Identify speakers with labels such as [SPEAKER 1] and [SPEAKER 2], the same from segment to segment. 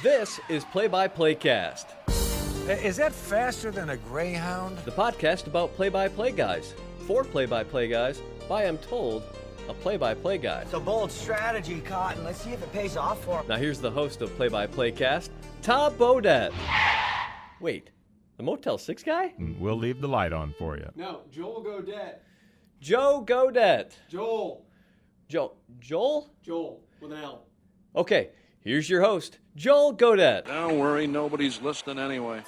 [SPEAKER 1] This is Play-by-Playcast,
[SPEAKER 2] Is that faster than a Greyhound?
[SPEAKER 1] the podcast about play-by-play guys, for play-by-play guys, by, I'm told, a play-by-play guy.
[SPEAKER 3] It's a bold strategy, Cotton. Let's see if it pays off for him.
[SPEAKER 1] Now here's the host of Play-by-Playcast, Tom Bodett. Wait, the Motel 6 guy?
[SPEAKER 4] We'll leave the light on for you.
[SPEAKER 5] No, Joel Godet.
[SPEAKER 1] Joe Godet.
[SPEAKER 5] Joel
[SPEAKER 1] Joel?
[SPEAKER 5] with an L.
[SPEAKER 1] Okay, here's your host, Joel Godet.
[SPEAKER 6] Don't worry, nobody's listening anyway.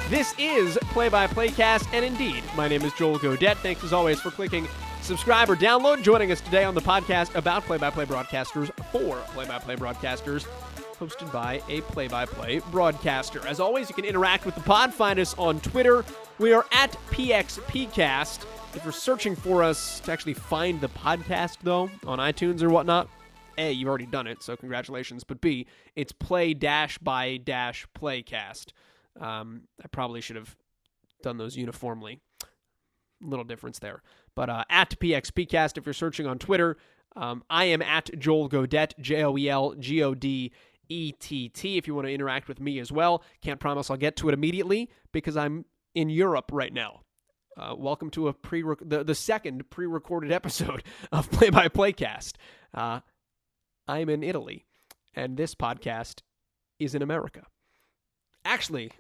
[SPEAKER 5] This is Play-by-Playcast, and indeed, my name is Joel Godet. Thanks as always for clicking subscribe or download. Joining us today on the podcast about play-by-play broadcasters for play-by-play broadcasters, hosted by a play-by-play broadcaster. As always, you can interact with the pod. Find us on Twitter. We are at PXPcast. If you're searching for us to actually find the podcast, though, on iTunes or whatnot, A, you've already done it, so congratulations. But B, it's Play-by-Playcast. I probably should have done those uniformly. Little difference there. But at PXPcast, if you're searching on Twitter, I am at Joel Godet, JoelGodett. If you want to interact with me as well. Can't promise I'll get to it immediately because I'm in Europe right now. Welcome to the second pre-recorded episode of Play-by-Playcast. I'm in Italy, and this podcast is in America. Actually,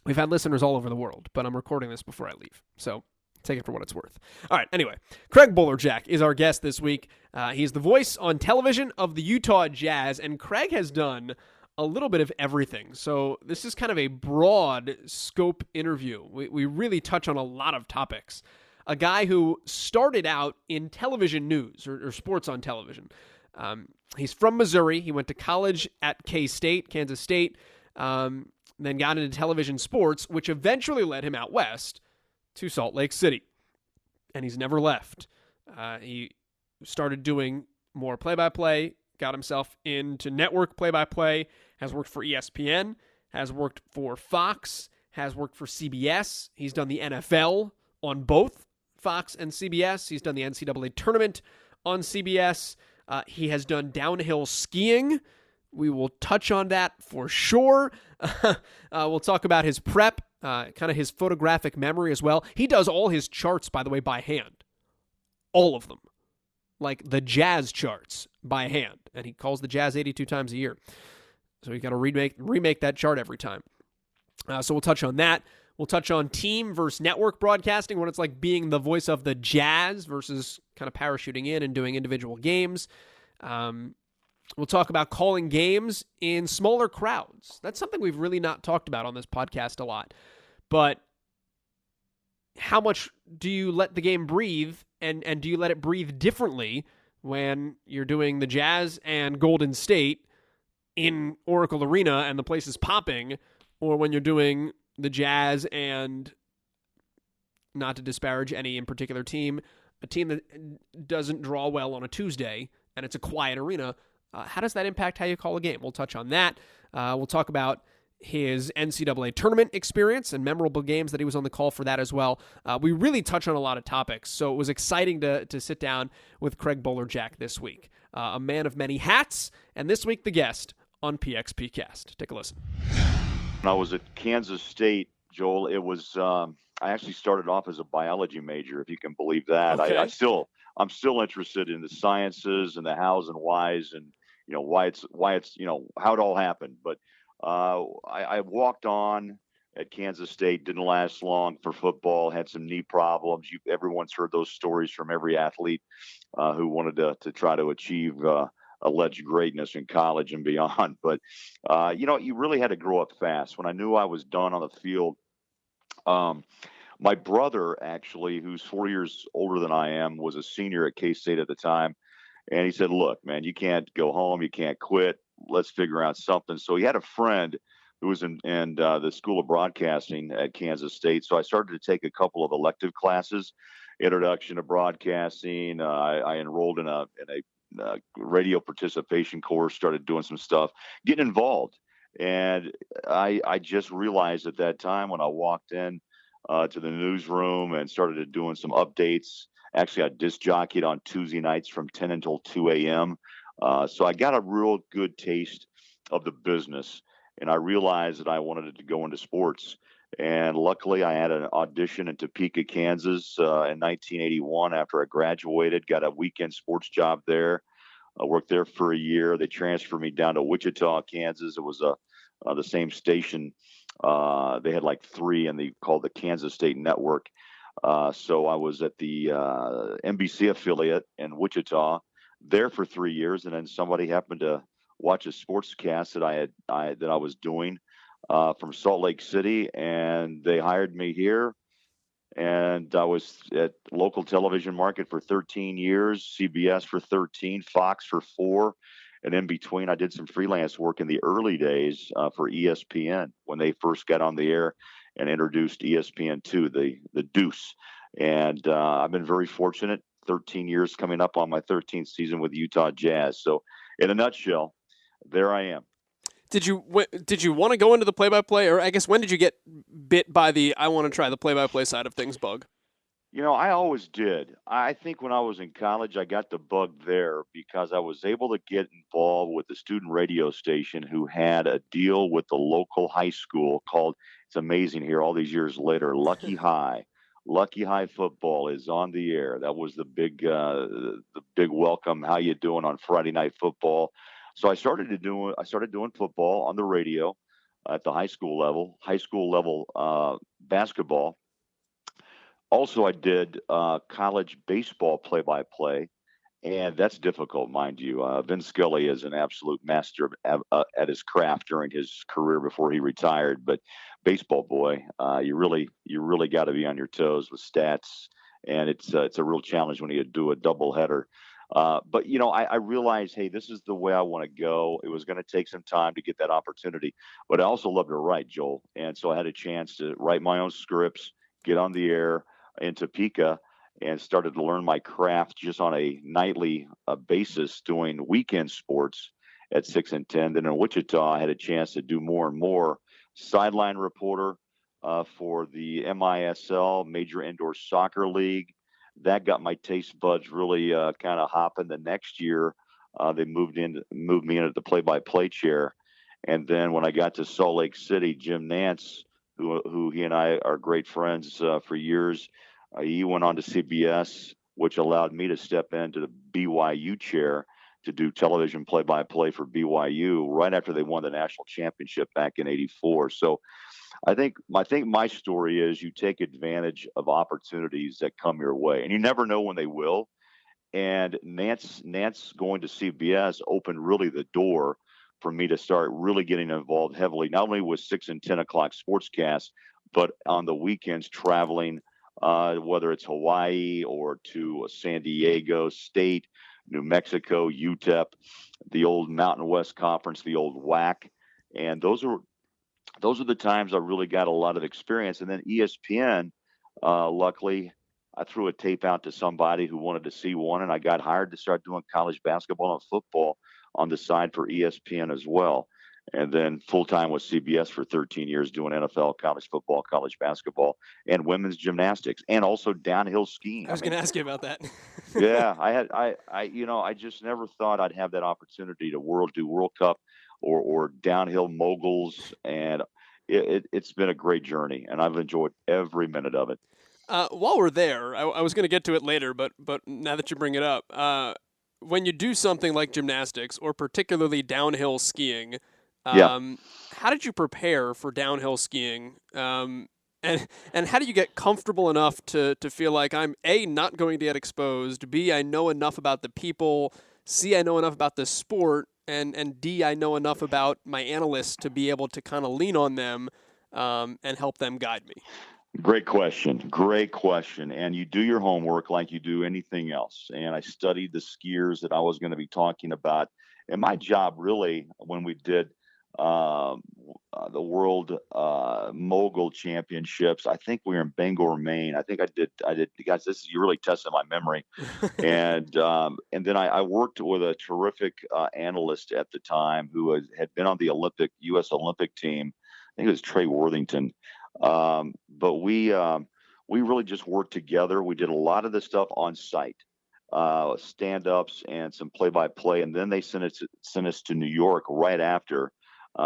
[SPEAKER 5] we've had listeners all over the world, but I'm recording this before I leave, so take it for what it's worth. All right, anyway, Craig Bolerjack is our guest this week. He's the voice on television of the Utah Jazz, and Craig has done a little bit of everything. So this is kind of a broad scope interview. We really touch on a lot of topics. A guy who started out in television news or sports on television. He's from Missouri. He went to college at K-State, Kansas State, then got into television sports, which eventually led him out west to Salt Lake City. And he's never left. He started doing more play-by-play, got himself into network play-by-play, has worked for ESPN, has worked for Fox, has worked for CBS. He's done the NFL on both Fox and CBS. He's done the NCAA Tournament on CBS. He has done downhill skiing. We will touch on that for sure. We'll talk about his prep, kind of his photographic memory as well. He does all his charts, by the way, by hand. All of them. Like the Jazz charts by hand. And he calls the Jazz 82 times a year. So you got to remake that chart every time. So we'll touch on that. We'll touch on team versus network broadcasting, what it's like being the voice of the Jazz versus kind of parachuting in and doing individual games. We'll talk about calling games in smaller crowds. That's something we've really not talked about on this podcast a lot. But how much do you let the game breathe, and do you let it breathe differently when you're doing the Jazz and Golden State in Oracle Arena and the place is popping, or when you're doing the Jazz and, not to disparage any in particular team, a team that doesn't draw well on a Tuesday and it's a quiet arena? How does that impact how you call a game? We'll touch on that. We'll talk about his NCAA tournament experience and memorable games that he was on the call for that as well. We really touch on a lot of topics, so it was exciting to sit down with Craig Bolerjack this week. A man of many hats, and this week the guest on PXPcast. Take a listen.
[SPEAKER 7] When I was at Kansas State, Joel, it was I actually started off as a biology major, if you can believe that.
[SPEAKER 5] Okay.
[SPEAKER 7] I'm still interested in the sciences and the hows and whys, and why it's how it all happened. But I walked on at Kansas State, didn't last long for football, had some knee problems. Everyone's heard those stories from every athlete who wanted to try to achieve alleged greatness in college and beyond. But, you really had to grow up fast. When I knew I was done on the field, my brother, actually, who's 4 years older than I am, was a senior at K-State at the time. And he said, look, man, you can't go home. You can't quit. Let's figure out something. So he had a friend who was in the School of Broadcasting at Kansas State. So I started to take a couple of elective classes, introduction to broadcasting. I enrolled in a radio participation course, started doing some stuff, getting involved. And I just realized at that time when I walked in to the newsroom and started doing some updates. Actually, I disc jockeyed on Tuesday nights from 10 until 2 a.m. So I got a real good taste of the business, and I realized that I wanted to go into sports. And luckily, I had an audition in Topeka, Kansas in 1981 after I graduated, got a weekend sports job there. I worked there for a year. They transferred me down to Wichita, Kansas. It was the same station. They had like three, and they called the Kansas State Network. So I was at the NBC affiliate in Wichita there for 3 years, and then somebody happened to watch a sportscast that I was doing from Salt Lake City, and they hired me here. And I was at local television market for 13 years, CBS for 13, Fox for 4. And in between, I did some freelance work in the early days for ESPN when they first got on the air and introduced ESPN2, the Deuce. And I've been very fortunate, 13 years coming up on my 13th season with Utah Jazz. So in a nutshell, there I am.
[SPEAKER 5] Did you want to go into the play-by-play, or I guess when did you get bit by the I want to try the play-by-play side of things bug?
[SPEAKER 7] I always did. I think when I was in college, I got the bug there because I was able to get involved with the student radio station who had a deal with the local high school called, it's amazing here all these years later, Lucky High. Lucky High football is on the air. That was the big welcome. How you doing on Friday Night Football? So I started doing football on the radio at the high school level basketball. Also, I did college baseball play-by-play, and that's difficult, mind you. Vince Scully is an absolute master at his craft during his career before he retired. But baseball, boy, you really got to be on your toes with stats, and it's a real challenge when you do a doubleheader. But I realized, hey, this is the way I want to go. It was going to take some time to get that opportunity, but I also love to write, Joel, and so I had a chance to write my own scripts, get on the air in Topeka, and started to learn my craft just on a nightly basis doing weekend sports at 6 and 10. Then in Wichita, I had a chance to do more and more sideline reporter for the MISL, Major Indoor Soccer League. That got my taste buds really kind of hopping. The next year, they moved me into the play-by-play chair. And then when I got to Salt Lake City, Jim Nance, who he and I are great friends for years, he went on to CBS, which allowed me to step into the BYU chair to do television play-by-play for BYU right after they won the national championship back in '84. So I think my story is you take advantage of opportunities that come your way, and you never know when they will. And Nance going to CBS opened really the door for me to start really getting involved heavily, not only with 6 and 10 o'clock sportscasts, but on the weekends traveling, whether it's Hawaii or to San Diego State, New Mexico, UTEP, the old Mountain West Conference, the old WAC. And those are the times I really got a lot of experience. And then ESPN, luckily, I threw a tape out to somebody who wanted to see one, and I got hired to start doing college basketball and football on the side for ESPN as well. And then full-time with CBS for 13 years doing NFL, college football, college basketball, and women's gymnastics, and also downhill skiing.
[SPEAKER 5] I was going to ask you about that.
[SPEAKER 7] Yeah, I just never thought I'd have that opportunity to do World Cup or downhill moguls, and it's been a great journey, and I've enjoyed every minute of it.
[SPEAKER 5] While we're there, I was going to get to it later, but now that you bring it up, when you do something like gymnastics or particularly downhill skiing, how did you prepare for downhill skiing? And how do you get comfortable enough to feel like I'm A, not going to get exposed, B, I know enough about the people, C, I know enough about the sport, and D, I know enough about my analysts to be able to kind of lean on them and help them guide me?
[SPEAKER 7] Great question. And you do your homework like you do anything else. And I studied the skiers that I was going to be talking about. And my job really, when we did the World Mogul Championships, I think we were in Bangor, Maine. I think I did. Guys, you're really testing my memory. And then I worked with a terrific analyst at the time who had been on the U.S. Olympic team. I think it was Trey Worthington. But we really just worked together. We did a lot of the stuff on site. stand-ups and some play-by-play, and then they sent us to New York right after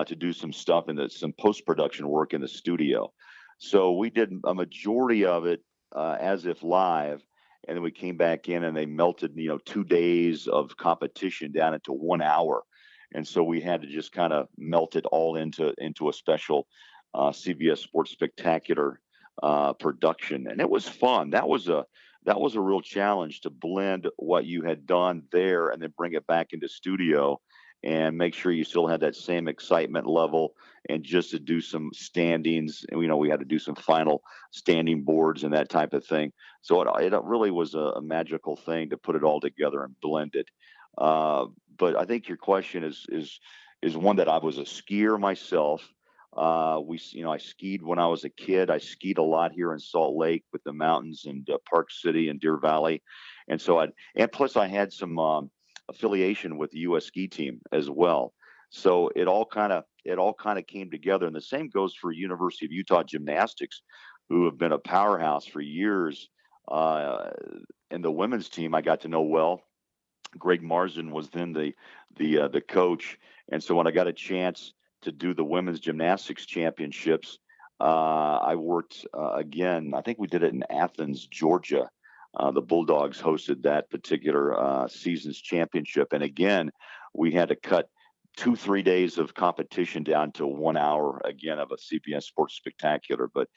[SPEAKER 7] to do some stuff some post-production work in the studio. So we did a majority of it as if live, and then we came back in and they melted 2 days of competition down into 1 hour, and so we had to just kind of melt it all into a special CBS Sports Spectacular production, and it was fun. That was a real challenge to blend what you had done there and then bring it back into studio and make sure you still had that same excitement level, and just to do some standings. And, we had to do some final standing boards and that type of thing. So it really was a magical thing to put it all together and blend it. But I think your question is one that I was a skier myself. I skied when I was a kid. I skied a lot here in Salt Lake with the mountains and Park City and Deer Valley. And so plus I had some affiliation with the U.S. ski team as well. So it all kind of came together. And the same goes for University of Utah gymnastics, who have been a powerhouse for years. And the women's team I got to know well. Greg Marsden was then the coach. And so when I got a chance to do the women's gymnastics championships, I worked again. I think we did it in Athens, Georgia. The Bulldogs hosted that particular season's championship. And again, we had to cut 2-3 days of competition down to 1 hour again of a CBS Sports Spectacular. But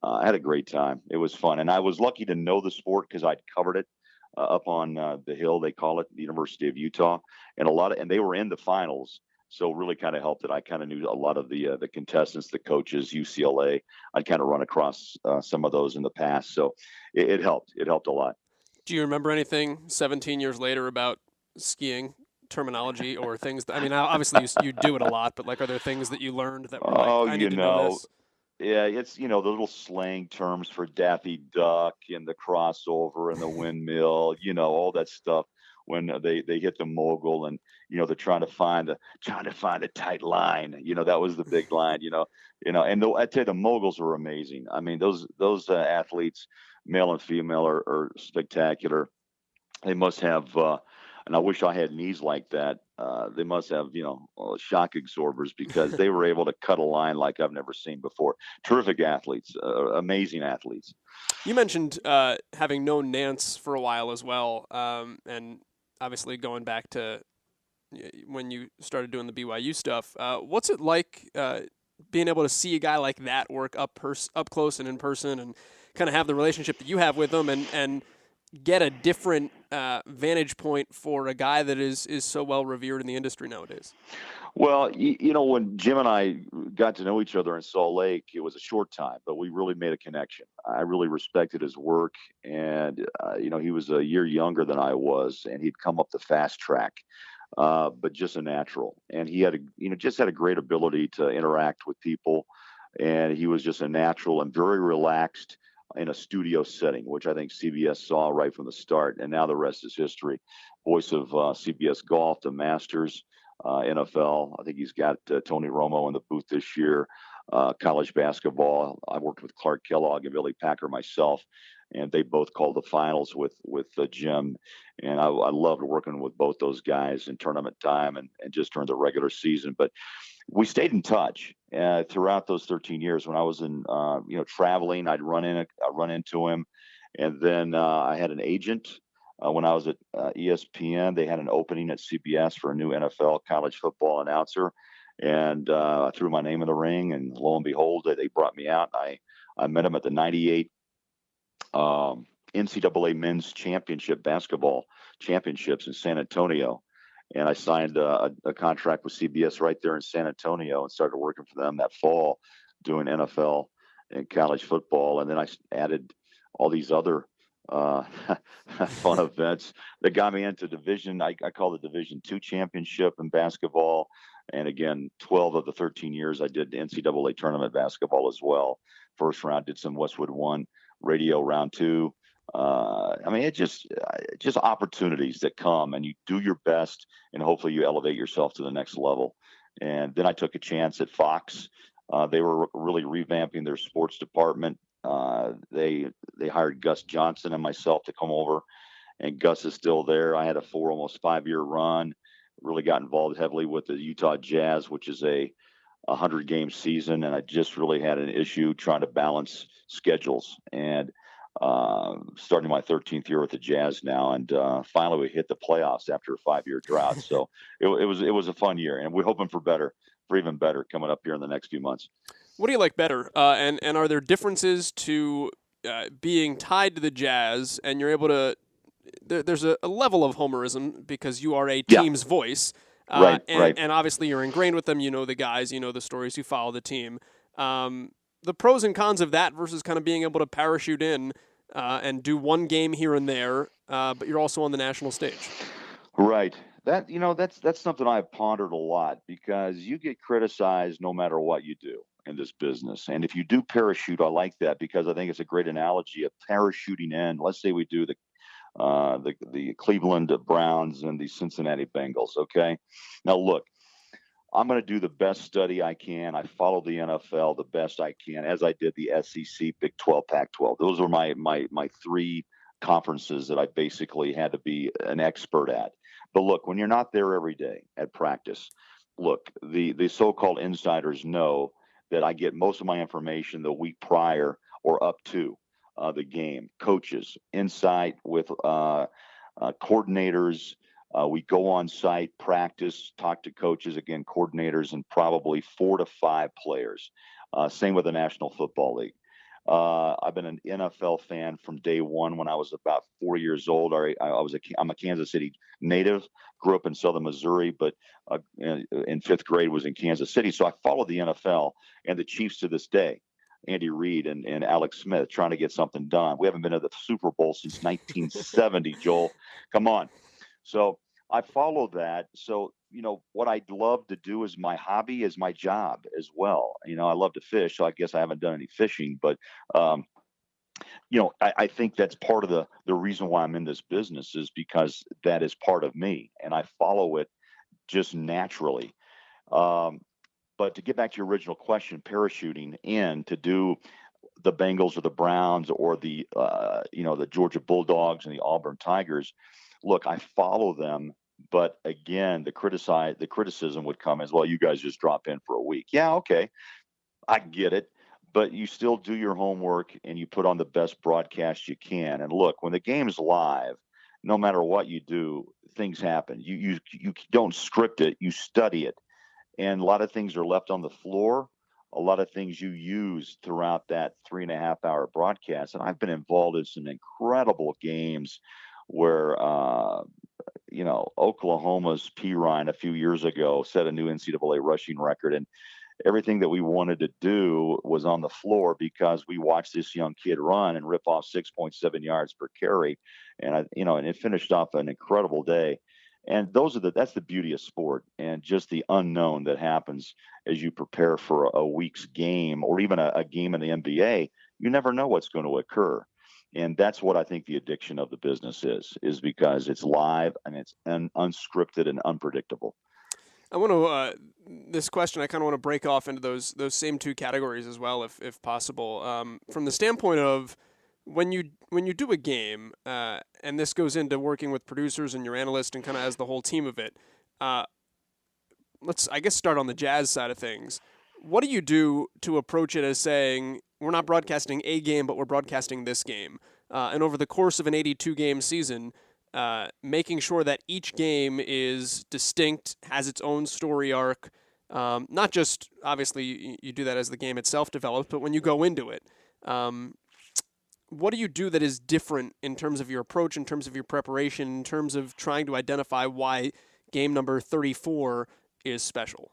[SPEAKER 7] I had a great time. It was fun. And I was lucky to know the sport because I'd covered it up on the Hill, they call it, the University of Utah. And they were in the finals. So really kind of helped that I kind of knew a lot of the contestants, the coaches, UCLA. I'd kind of run across some of those in the past. So it helped. It helped a lot.
[SPEAKER 5] Do you remember anything 17 years later about skiing terminology or things? Obviously you do it a lot, but are there things that you learned that were I need to know this?
[SPEAKER 7] Yeah, it's, the little slang terms for Daffy Duck and the crossover and the windmill, all that stuff. When they hit the mogul and they're trying to find a tight line, that was the big line, and I tell you, the moguls are amazing. I mean, those athletes, male and female, are spectacular. They must have, and I wish I had knees like that. They must have, shock absorbers, because they were able to cut a line like I've never seen before. Terrific athletes, amazing athletes.
[SPEAKER 5] You mentioned having known Nance for a while as well, and obviously going back to when you started doing the BYU stuff. What's it like being able to see a guy like that work up close and in person, and kind of have the relationship that you have with him, and get a different vantage point for a guy that is so well revered in the industry nowadays?
[SPEAKER 7] Well, when Jim and I got to know each other in Salt Lake, it was a short time, but we really made a connection. I really respected his work, and he was a year younger than I was, and he'd come up the fast track, but just a natural. And he had just had a great ability to interact with people, and he was just a natural and very relaxed in a studio setting, which I think CBS saw right from the start. And now the rest is history. Voice of CBS Golf, the Masters, NFL. I think he's got Tony Romo in the booth this year. College basketball. I worked with Clark Kellogg and Billy Packer myself, and they both called the finals with Jim. And I loved working with both those guys in tournament time and just during the regular season. But we stayed in touch throughout those 13 years. When I was in, traveling, I'd run into him, and then I had an agent. When I was at ESPN, they had an opening at CBS for a new NFL college football announcer, and I threw my name in the ring, and lo and behold, they brought me out. I met him at the '98 NCAA Men's Championship basketball championships in San Antonio, and I signed a contract with CBS right there in San Antonio and started working for them that fall, doing NFL and college football, and then I added all these other fun events that got me into division. I call the Division II championship in basketball. And again, 12 of the 13 years I did the NCAA tournament basketball as well. First round, did some Westwood 1 radio round 2. It's just opportunities that come, and you do your best, and hopefully you elevate yourself to the next level. And then I took a chance at Fox. They were really revamping their sports department. They hired Gus Johnson and myself to come over and Gus is still there. I had a almost 5-year run. Really got involved heavily with the Utah Jazz, which is a 100-game season, and I just really had an issue trying to balance schedules. And starting my 13th year with the Jazz now, and finally we hit the playoffs after a 5-year drought. So it was a fun year, and we're hoping for even better coming up here in the next few months.
[SPEAKER 5] What do you like better? And are there differences to being tied to the Jazz, and you're able to? There's a level of homerism because you are a team's voice,
[SPEAKER 7] right?
[SPEAKER 5] And obviously you're ingrained with them. You know the guys, you know the stories, you follow the team. The pros and cons of that versus kind of being able to parachute in and do one game here and there, but you're also on the national stage.
[SPEAKER 7] Right. That's something I've pondered a lot, because you get criticized no matter what you do in this business. And if you do parachute, I like that, because I think it's a great analogy of parachuting in. Let's say we do the Cleveland Browns and the Cincinnati Bengals. Okay. Now look, I'm going to do the best study I can. I follow the NFL the best I can, as I did the SEC, Big 12, Pac-12. Those were my three conferences that I basically had to be an expert at. But look, when you're not there every day at practice, look, the so-called insiders know that I get most of my information the week prior or up to the game. Coaches, insight with coordinators. We go on site, practice, talk to coaches, again, coordinators, and probably 4 to 5 players. Same with the National Football League. I've been an NFL fan from day one. When I was about 4 years old, I'm a Kansas City native, grew up in Southern Missouri, but in 5th grade was in Kansas City. So I followed the NFL and the Chiefs to this day. Andy Reid and Alex Smith trying to get something done. We haven't been to the Super Bowl since 1970, Joel. Come on. So I follow that. So, what I'd love to do as my hobby is my job as well. I love to fish, so I guess I haven't done any fishing, but, I think that's part of the reason why I'm in this business, is because that is part of me, and I follow it just naturally. But to get back to your original question, parachuting in to do the Bengals or the Browns or the Georgia Bulldogs and the Auburn Tigers, look, I follow them. But again, the criticism would come as, well, you guys just drop in for a week. Yeah, okay, I get it. But you still do your homework and you put on the best broadcast you can. And look, when the game's live, no matter what you do, things happen. You don't script it, you study it. And a lot of things are left on the floor. A lot of things you use throughout that 3.5-hour broadcast. And I've been involved in some incredible games where, Oklahoma's P. Ryan a few years ago set a new NCAA rushing record. And everything that we wanted to do was on the floor, because we watched this young kid run and rip off 6.7 yards per carry. And and it finished off an incredible day. And that's the beauty of sport, and just the unknown that happens as you prepare for a week's game, or even a game in the NBA. You never know what's going to occur. And that's what I think the addiction of the business is because it's live and it's unscripted and unpredictable.
[SPEAKER 5] I want to this question. I kind of want to break off into those same two categories as well, if possible. From the standpoint of when you do a game, and this goes into working with producers and your analyst and kind of as the whole team of it. Let's start on the Jazz side of things. What do you do to approach it as saying, we're not broadcasting a game, but we're broadcasting this game? And over the course of an 82-game season, making sure that each game is distinct, has its own story arc, not just, obviously, you do that as the game itself develops, but when you go into it. What do you do that is different in terms of your approach, in terms of your preparation, in terms of trying to identify why game number 34 is special?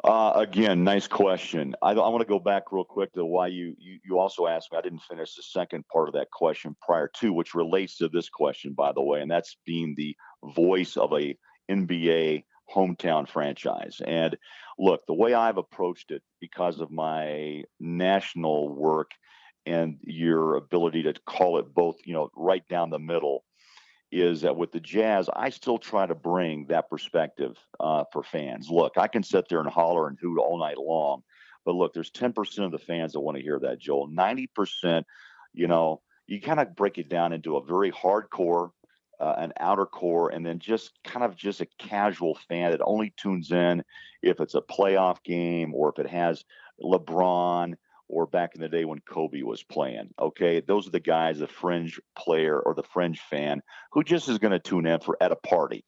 [SPEAKER 7] Again, nice question. I want to go back real quick to why you also asked me. I didn't finish the second part of that question prior to, which relates to this question, by the way, and that's being the voice of a NBA hometown franchise. And look, the way I've approached it, because of my national work and your ability to call it both, right down the middle, is that with the Jazz, I still try to bring that perspective for fans. Look, I can sit there and holler and hoot all night long, but look, there's 10% of the fans that want to hear that, Joel. 90%, you kind of break it down into a very hardcore, an outer core, and then just a casual fan that only tunes in if it's a playoff game or if it has LeBron or back in the day when Kobe was playing. Okay, those are the guys, the fringe player or the fringe fan who just is going to tune in at a party.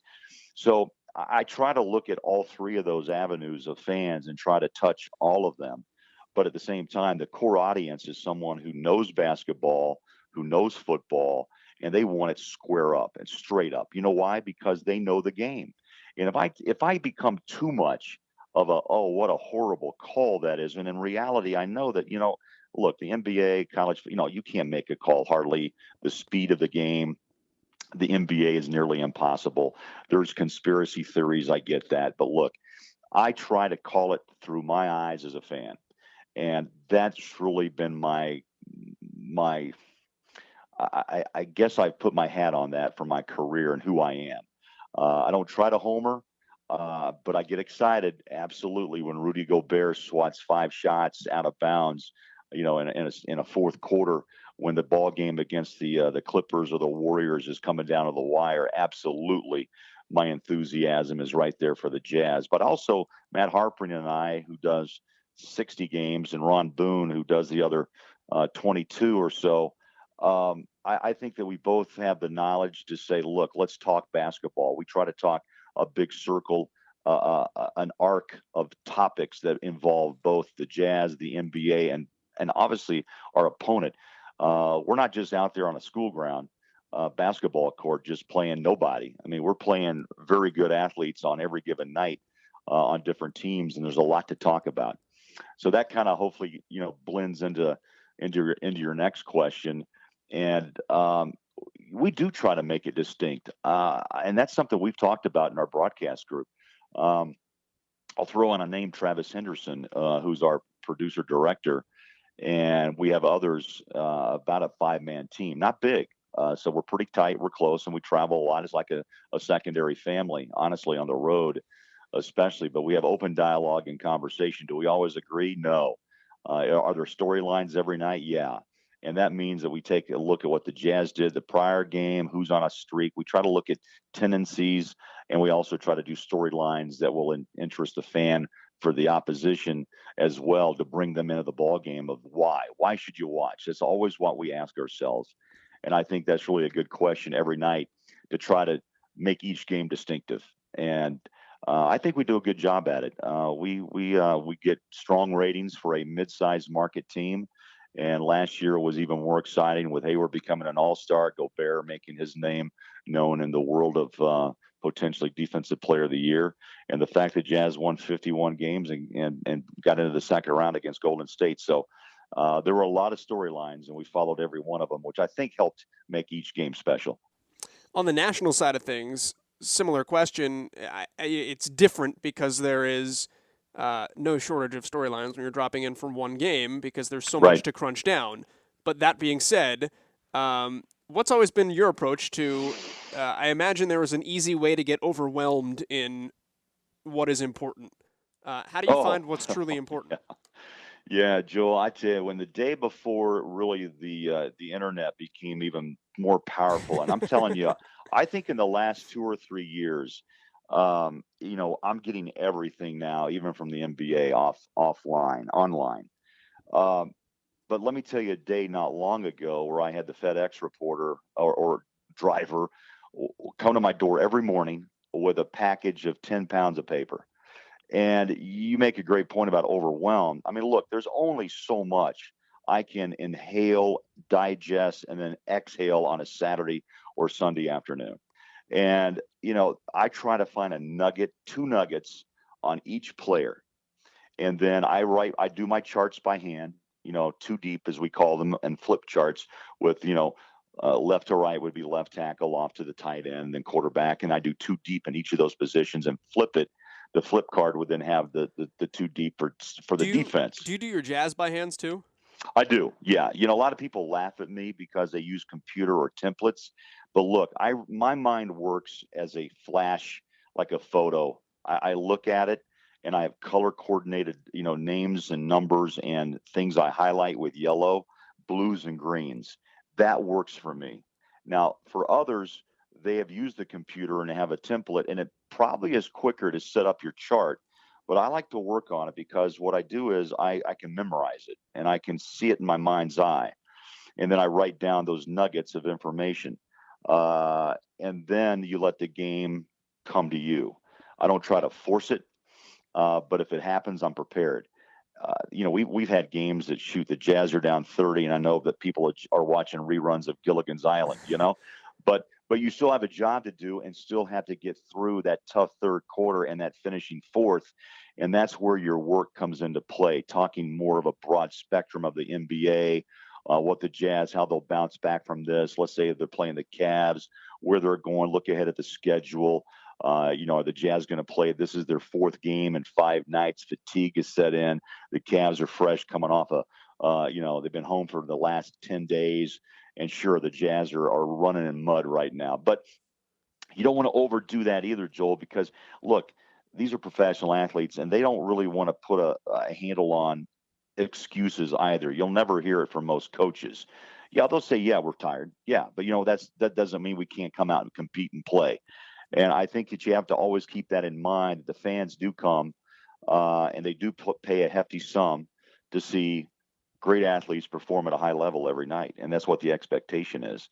[SPEAKER 7] So I try to look at all three of those avenues of fans and try to touch all of them. But at the same time, the core audience is someone who knows basketball, who knows football, and they want it square up and straight up. You know why? Because they know the game. And if I become too much of what a horrible call that is, and in reality, I know that, look, the NBA, college, you can't make a call hardly. The speed of the game, the NBA is nearly impossible. There's conspiracy theories, I get that, but look, I try to call it through my eyes as a fan, and that's really been my. I guess I've put my hat on that for my career and who I am. I don't try to homer, but I get excited absolutely when Rudy Gobert swats 5 shots out of bounds, in a fourth quarter when the ball game against the Clippers or the Warriors is coming down to the wire. Absolutely, my enthusiasm is right there for the Jazz. But also Matt Harpring and I, who does 60 games, and Ron Boone, who does the other 22 or so. I think that we both have the knowledge to say, look, let's talk basketball. We try to talk a big circle, an arc of topics that involve both the Jazz, the NBA, and obviously our opponent. We're not just out there on a school ground basketball court just playing nobody. I mean, we're playing very good athletes on every given night on different teams, and there's a lot to talk about. So that kind of hopefully, blends into your next question. And we do try to make it distinct. And that's something we've talked about in our broadcast group. I'll throw on a name, Travis Henderson, who's our producer director. And we have others, about a 5-man team, not big. So we're pretty tight. We're close, and we travel a lot. It's like a secondary family, honestly, on the road, especially. But we have open dialogue and conversation. Do we always agree? No. Are there storylines every night? Yeah. And that means that we take a look at what the Jazz did the prior game, who's on a streak. We try to look at tendencies, and we also try to do storylines that will interest the fan for the opposition as well, to bring them into the ball game of why. Why should you watch? That's always what we ask ourselves. And I think that's really a good question every night to try to make each game distinctive. And I think we do a good job at it. We get strong ratings for a mid-sized market team. And last year was even more exciting with Hayward becoming an all-star, Gobert making his name known in the world of potentially Defensive Player of the Year. And the fact that Jazz won 51 games and got into the second round against Golden State. So there were a lot of storylines, and we followed every one of them, which I think helped make each game special.
[SPEAKER 5] On the national side of things, similar question. It's different because there is no shortage of storylines when you're dropping in from one game because there's so much to crunch down. But that being said, what's always been your approach to, I imagine there was an easy way to get overwhelmed in what is important. How do you find what's truly important?
[SPEAKER 7] Yeah, Joel, I tell you, when the day before really the internet became even more powerful, and I'm telling you, I think in the last 2 or 3 years, I'm getting everything now, even from the NBA online. But let me tell you a day not long ago where I had the FedEx reporter or driver come to my door every morning with a package of 10 pounds of paper. And you make a great point about overwhelmed. I mean, look, there's only so much I can inhale, digest, and then exhale on a Saturday or Sunday afternoon. And, I try to find a nugget, 2 nuggets on each player. And then I do my charts by hand, 2 deep as we call them, and flip charts with, left to right would be left tackle, off to the tight end, then quarterback. And I do 2 deep in each of those positions and flip it. The flip card would then have the 2 deep for the defense.
[SPEAKER 5] Do you do your Jazz by hands too?
[SPEAKER 7] I do. Yeah. A lot of people laugh at me because they use computer or templates. But look, my mind works as a flash, like a photo. I look at it and I have color coordinated, names and numbers and things I highlight with yellow, blues and greens. that works for me. Now, for others, they have used the computer and have a template, and it probably is quicker to set up your chart. But I like to work on it because what I do is I can memorize it and I can see it in my mind's eye. And then I write down those nuggets of information. And then you let the game come to you. I don't try to force it, but if it happens, I'm prepared. We've had games that shoot the Jazz are down 30, and I know that people are watching reruns of Gilligan's Island, but you still have a job to do and still have to get through that tough third quarter and that finishing fourth. And that's where your work comes into play, talking more of a broad spectrum of the NBA, what the Jazz, how they'll bounce back from this. Let's say they're playing the Cavs, where they're going, look ahead at the schedule. Are the Jazz going to play? This is their fourth game in 5 nights. Fatigue is set in. The Cavs are fresh coming off they've been home for the last 10 days. And sure, the Jazz are running in mud right now. But you don't want to overdo that either, Joel, because, look, these are professional athletes, and they don't really want to put a handle on excuses either. You'll never hear it from most coaches. Yeah, they'll say, yeah, we're tired. Yeah, but, that doesn't mean we can't come out and compete and play. And I think that you have to always keep that in mind. The fans do come, and they do pay a hefty sum to see great athletes perform at a high level every night. And that's what the expectation is.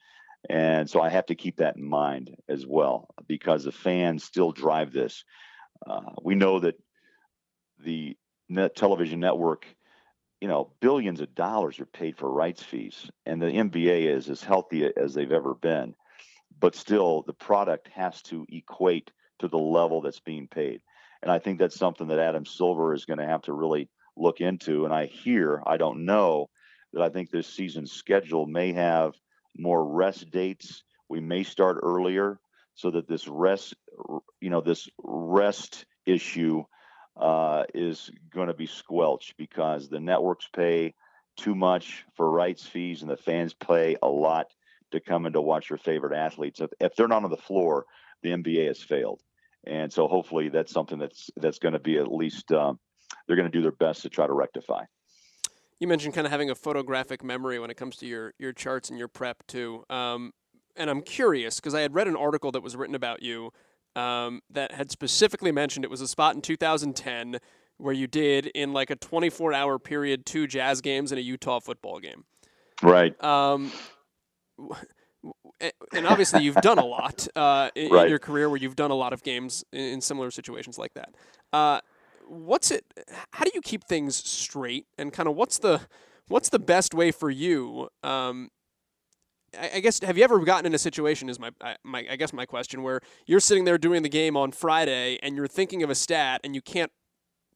[SPEAKER 7] And so I have to keep that in mind as well, because the fans still drive this. We know that the television network, billions of dollars are paid for rights fees, and the NBA is as healthy as they've ever been. But still, the product has to equate to the level that's being paid. And I think that's something that Adam Silver is going to have to really look into. And I don't know, that I think this season's schedule may have more rest dates. We may start earlier so that this rest issue is going to be squelched, because the networks pay too much for rights fees and the fans pay a lot to come in to watch your favorite athletes. If they're not on the floor, the NBA has failed. And so hopefully that's something that's going to be, at least they're going to do their best to try to rectify.
[SPEAKER 5] You mentioned kind of having a photographic memory when it comes to your charts and your prep too. And I'm curious, because I had read an article that was written about you that had specifically mentioned it was a spot in 2010 where you did, in like a 24-hour period, 2 Jazz games and a Utah football game.
[SPEAKER 7] Right.
[SPEAKER 5] And obviously you've done a lot in
[SPEAKER 7] Right.
[SPEAKER 5] your career, where you've done a lot of games in similar situations like that. How do you keep things straight, and kind of what's the best way for you? I guess, have you ever gotten in a situation, is my question, where you're sitting there doing the game on Friday and you're thinking of a stat and you can't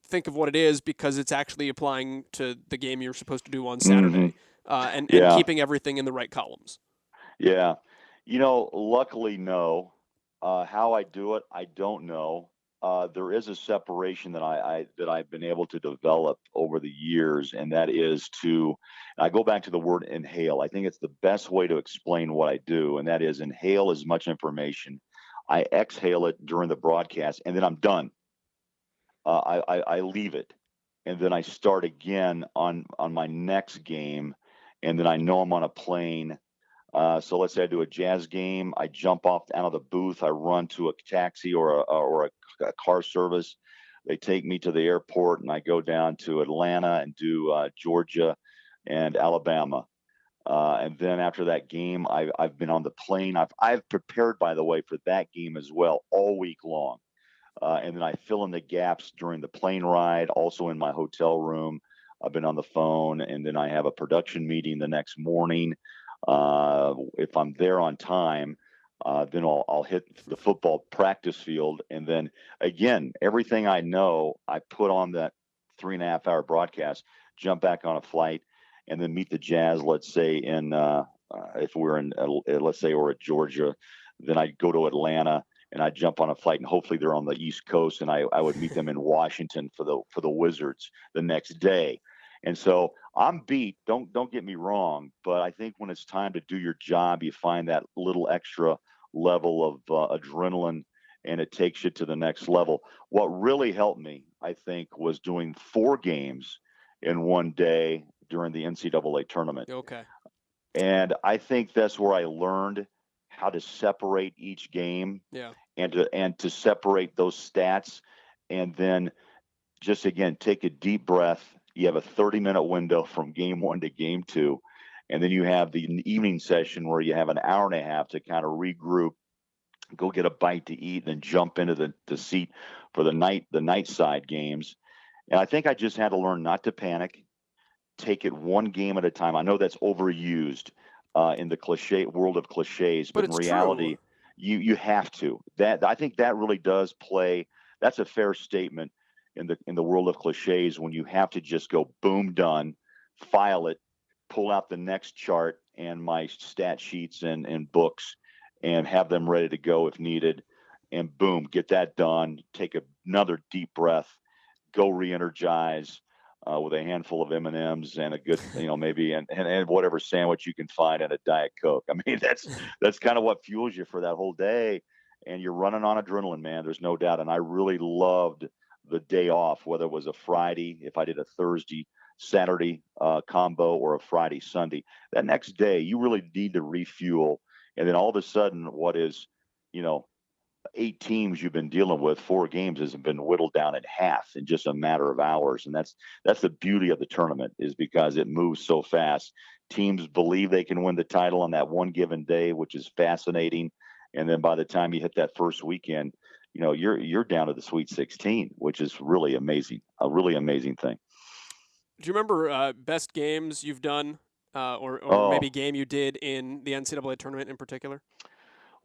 [SPEAKER 5] think of what it is because it's actually applying to the game you're supposed to do on Saturday, and keeping everything in the right columns?
[SPEAKER 7] Yeah. Luckily, no. How I do it, I don't know. There is a separation that I've been able to develop over the years, and that is I go back to the word inhale. I think it's the best way to explain what I do, and that is inhale as much information. I exhale it during the broadcast, and then I'm done. I leave it, and then I start again on my next game, and then I know I'm on a plane. So let's say I do a Jazz game. I jump off out of the booth. I run to a taxi or a car service. They take me to the airport, and I go down to Atlanta and do Georgia and Alabama. And then after that game, I've been on the plane. I've prepared, by the way, for that game as well all week long. And then I fill in the gaps during the plane ride, also in my hotel room. I've been on the phone, and then I have a production meeting the next morning. If I'm there on time, then I'll hit the football practice field. And then again, everything I know, I put on that 3.5 hour broadcast, jump back on a flight, and then meet the Jazz. Let's say if we're let's say we're at Georgia, then I'd go to Atlanta and I'd jump on a flight, and hopefully they're on the East Coast, and I would meet them in Washington for the Wizards the next day. And so I'm beat. Don't get me wrong, but I think when it's time to do your job, you find that little extra level of adrenaline, and it takes you to the next level. What really helped me, I think, was doing 4 games in one day during the NCAA tournament.
[SPEAKER 5] Okay.
[SPEAKER 7] And I think that's where I learned how to separate each game and to separate those stats, and then just again take a deep breath. You have a 30-minute window from game 1 to game 2, and then you have the evening session where you have an hour and a half to kind of regroup, go get a bite to eat, and then jump into the seat for the night side games. And I think I just had to learn not to panic, take it one game at a time. I know that's overused in the cliche world of cliches, but in reality, you have to. That I think that really does play. That's a fair statement in the world of cliches, when you have to just go boom, done, file it, pull out the next chart and my stat sheets and books, and have them ready to go if needed, and boom, get that done. Take another deep breath, go re-energize with a handful of M&Ms and a good, maybe and whatever sandwich you can find and a Diet Coke. I mean, that's kind of what fuels you for that whole day, and you're running on adrenaline, man. There's no doubt. And I really loved the day off, whether it was a Friday, if I did a Thursday, Saturday combo, or a Friday, Sunday. That next day, you really need to refuel. And then all of a sudden, what is, 8 teams you've been dealing with, 4 games has been whittled down in half in just a matter of hours. And that's the beauty of the tournament, is because it moves so fast. Teams believe they can win the title on that one given day, which is fascinating. And then by the time you hit that first weekend, you're down to the Sweet 16, which is really amazing, a really amazing thing.
[SPEAKER 5] Do you remember best games you've done, or maybe game you did in the NCAA tournament in particular?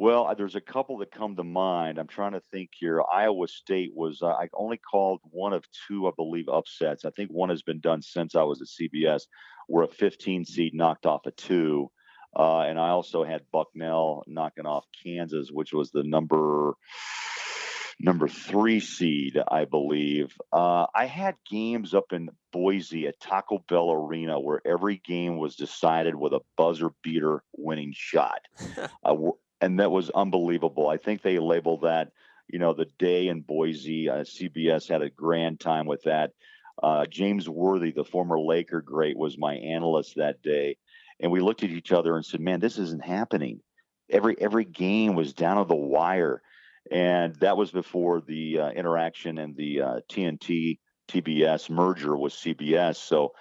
[SPEAKER 7] Well, there's a couple that come to mind. I'm trying to think here. Iowa State was, I only called one of 2, I believe, upsets. I think one has been done since I was at CBS, where a 15 seed knocked off a 2. And I also had Bucknell knocking off Kansas, which was the number 3 seed, I believe. I had games up in Boise at Taco Bell Arena where every game was decided with a buzzer beater winning shot. And that was unbelievable. I think they labeled that, the day in Boise. CBS had a grand time with that. James Worthy, the former Laker great, was my analyst that day. And we looked at each other and said, man, this isn't happening. Every game was down to the wire. And that was before the interaction and the TNT TBS merger with CBS. So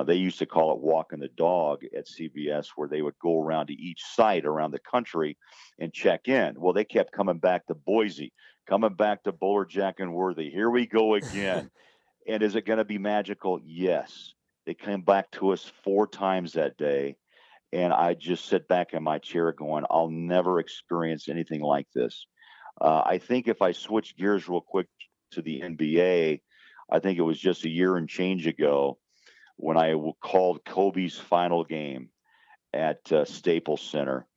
[SPEAKER 7] they used to call it walking the dog at CBS, where they would go around to each site around the country and check in. Well, they kept coming back to Boise, coming back to Bolerjack and Worthy. Here we go again. And is it going to be magical? Yes. They came back to us 4 times that day. And I just sit back in my chair going, I'll never experience anything like this. I think if I switch gears real quick to the NBA, I think it was just a year and change ago when I called Kobe's final game at Staples Center.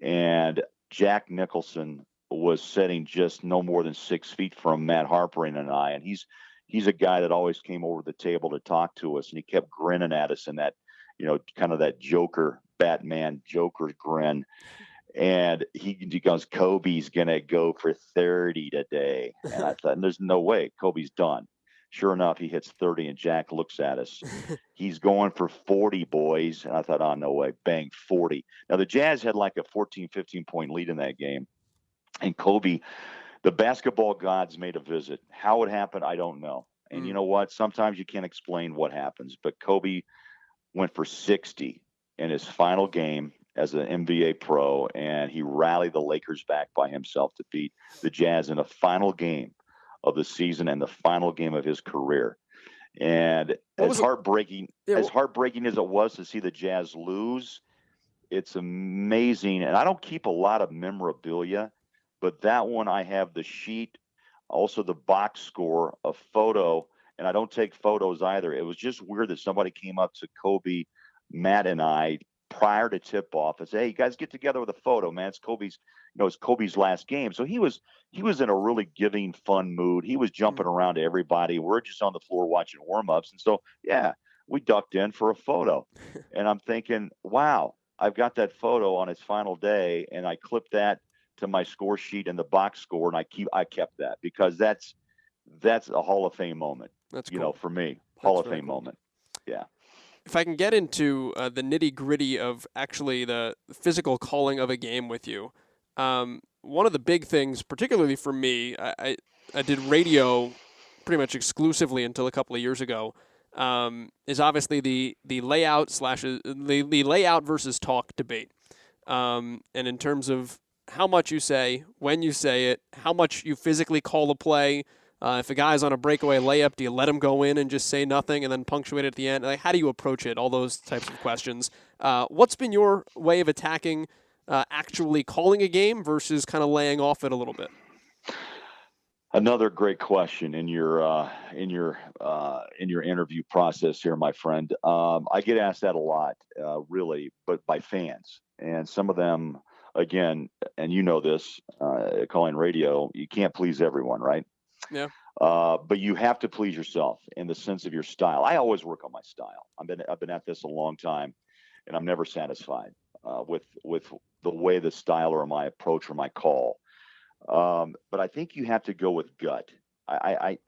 [SPEAKER 7] And Jack Nicholson was sitting just no more than 6 feet from Matt Harpering and I. And he's a guy that always came over the table to talk to us. And he kept grinning at us in that, kind of that Batman Joker grin. And he goes, Kobe's going to go for 30 today. And I thought, there's no way. Kobe's done. Sure enough, he hits 30, and Jack looks at us. He's going for 40, boys. And I thought, oh, no way. Bang, 40. Now, the Jazz had like a 14, 15-point lead in that game. And Kobe, the basketball gods made a visit. How it happened, I don't know. And you know what? Sometimes you can't explain what happens. But Kobe went for 60 in his final game as an NBA pro, and he rallied the Lakers back by himself to beat the Jazz in the final game of the season and the final game of his career. And as heartbreaking as it was to see the Jazz lose, it's amazing. And I don't keep a lot of memorabilia, but that one I have the sheet, also the box score, a photo, and I don't take photos either. It was just weird that somebody came up to Kobe, Matt, and I prior to tip-off and say, hey, you guys get together with a photo, man. It's Kobe's last game. So he was in a really giving, fun mood. He was jumping around to everybody. We're just on the floor watching warm-ups. And so, yeah, we ducked in for a photo. And I'm thinking, wow, I've got that photo on his final day, and I clipped that to my score sheet and the box score, and I kept that because that's a Hall of Fame moment.
[SPEAKER 5] That's cool.
[SPEAKER 7] For me, Hall of Fame moment. Yeah.
[SPEAKER 5] if I can get into the nitty-gritty of actually the physical calling of a game with you, one of the big things, particularly for me, I did radio pretty much exclusively until a couple of years ago, is obviously the layout the layout versus talk debate. And in terms of how much you say, when you say it, how much you physically call a play. If a guy's on a breakaway layup, do you let him go in and just say nothing and then punctuate at the end? Like, how do you approach it? All those types of questions. What's been your way of attacking actually calling a game versus kind of laying off it a little bit?
[SPEAKER 7] Another great question in your interview process here, my friend. I get asked that a lot, really, but by fans, and some of them, again, and you know this, calling radio, you can't please everyone, right?
[SPEAKER 5] Yeah.
[SPEAKER 7] But you have to please yourself in the sense of your style. I always work on my style. I've been at this a long time, and I'm never satisfied with the way the style or my approach or my call. But I think you have to go with gut. I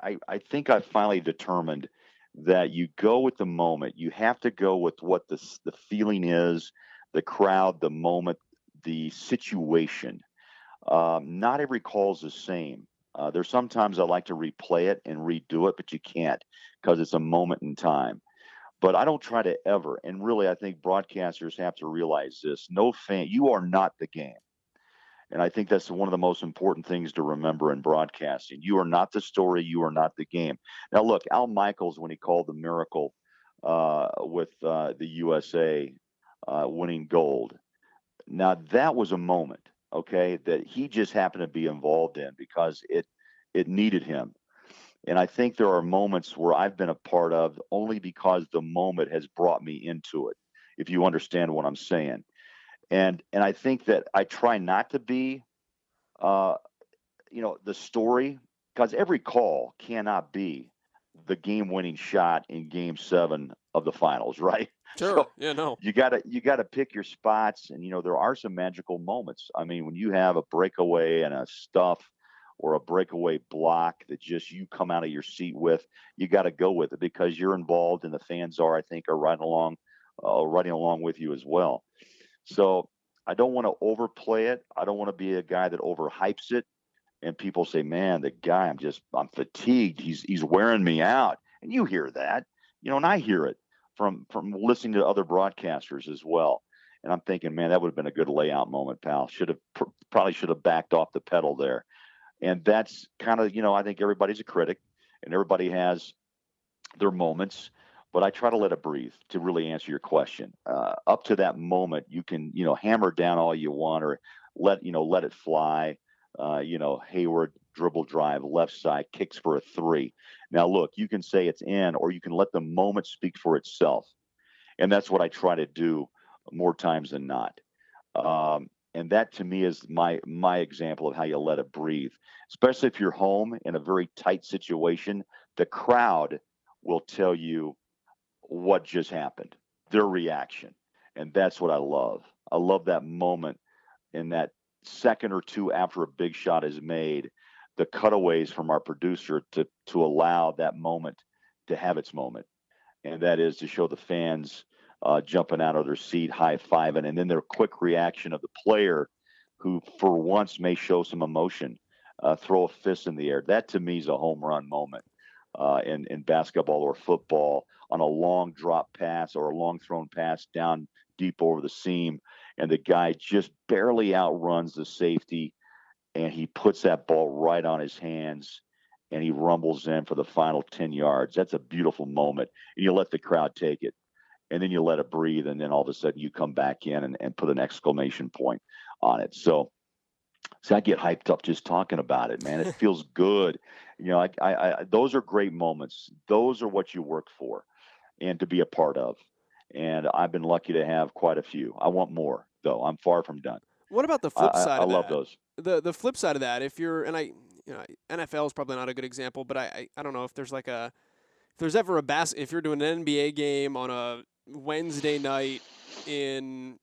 [SPEAKER 7] think I finally determined that you go with the moment. You have to go with what the feeling is, the crowd, the moment, the situation. Not every call is the same. There's sometimes I like to replay it and redo it, but you can't because it's a moment in time. But I don't try to ever, and really I think broadcasters have to realize this. No fan, you are not the game. And I think that's one of the most important things to remember in broadcasting. You are not the story. You are not the game. Now, look, Al Michaels, when he called the miracle with the USA winning gold, now that was a moment, okay, that he just happened to be involved in because it needed him. And I think there are moments where I've been a part of only because the moment has brought me into it, if you understand what I'm saying. And I think that I try not to be, the story, because every call cannot be the game-winning shot in Game 7 of the finals, right?
[SPEAKER 5] Sure.
[SPEAKER 7] So
[SPEAKER 5] yeah. No.
[SPEAKER 7] you gotta pick your spots, and there are some magical moments. I mean, when you have a breakaway and a stuff or a breakaway block that just you come out of your seat with, you got to go with it because you're involved, and the fans I think, are riding along with you as well. So I don't want to overplay it. I don't want to be a guy that overhypes it. And people say, man, the guy, I'm fatigued. He's wearing me out. And you hear that, and I hear it from listening to other broadcasters as well. And I'm thinking, man, that would have been a good layout moment, pal. Probably should have backed off the pedal there. And that's kind of, I think everybody's a critic and everybody has their moments. But I try to let it breathe to really answer your question. Up to that moment, you can, hammer down all you want or let it fly. Hayward dribble drive, left side, kicks for a 3. Now, look, you can say it's in, or you can let the moment speak for itself. And that's what I try to do more times than not. And that to me is my example of how you let it breathe, especially if you're home in a very tight situation. The crowd will tell you what just happened, their reaction. And that's what I love. I love that moment in that second or two after a big shot is made, the cutaways from our producer to allow that moment to have its moment. And that is to show the fans jumping out of their seat, high-fiving, and then their quick reaction of the player who for once may show some emotion, throw a fist in the air. That to me is a home run moment in basketball or football, on a long drop pass or a long thrown pass down deep over the seam, and the guy just barely outruns the safety, and he puts that ball right on his hands, and he rumbles in for the final 10 yards. That's a beautiful moment. And you let the crowd take it, and then you let it breathe, and then all of a sudden you come back in and put an exclamation point on it. So I get hyped up just talking about it, man. It feels good. I those are great moments. Those are what you work for and to be a part of. And I've been lucky to have quite a few. I want more, though. I'm far from done.
[SPEAKER 5] What about the flip side of that?
[SPEAKER 7] I love those.
[SPEAKER 5] The flip side of that, if you're, and NFL is probably not a good example, but I don't know if there's if you're doing an NBA game on a Wednesday night in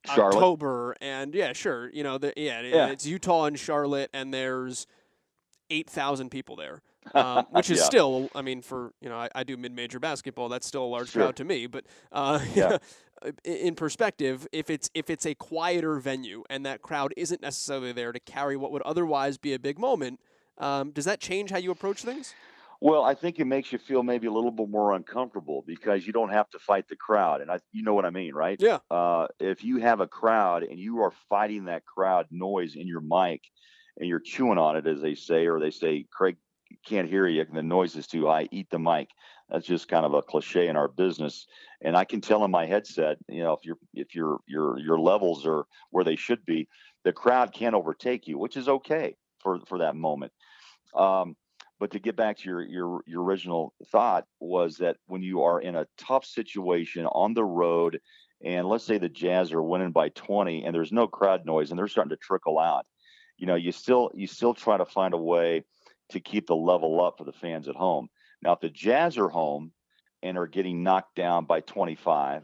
[SPEAKER 7] Charlotte.
[SPEAKER 5] October, and yeah, sure, it's Utah and Charlotte, and there's 8,000 people there, which is still, I mean, for, I do mid-major basketball. That's still a large crowd to me. But in perspective, if it's a quieter venue and that crowd isn't necessarily there to carry what would otherwise be a big moment, does that change how you approach things?
[SPEAKER 7] Well, I think it makes you feel maybe a little bit more uncomfortable because you don't have to fight the crowd. And you know what I mean, right?
[SPEAKER 5] Yeah.
[SPEAKER 7] If you have a crowd and you are fighting that crowd noise in your mic and you're chewing on it, as they say, or they say, Craig, can't hear you, the noise is too high, eat the mic. That's just kind of a cliche in our business. And I can tell in my headset, if your levels are where they should be, the crowd can't overtake you, which is okay for that moment. But to get back to your original thought was that when you are in a tough situation on the road, and let's say the Jazz are winning by 20 and there's no crowd noise and they're starting to trickle out, you still try to find a way to keep the level up for the fans at home. Now, if the Jazz are home and are getting knocked down by 25,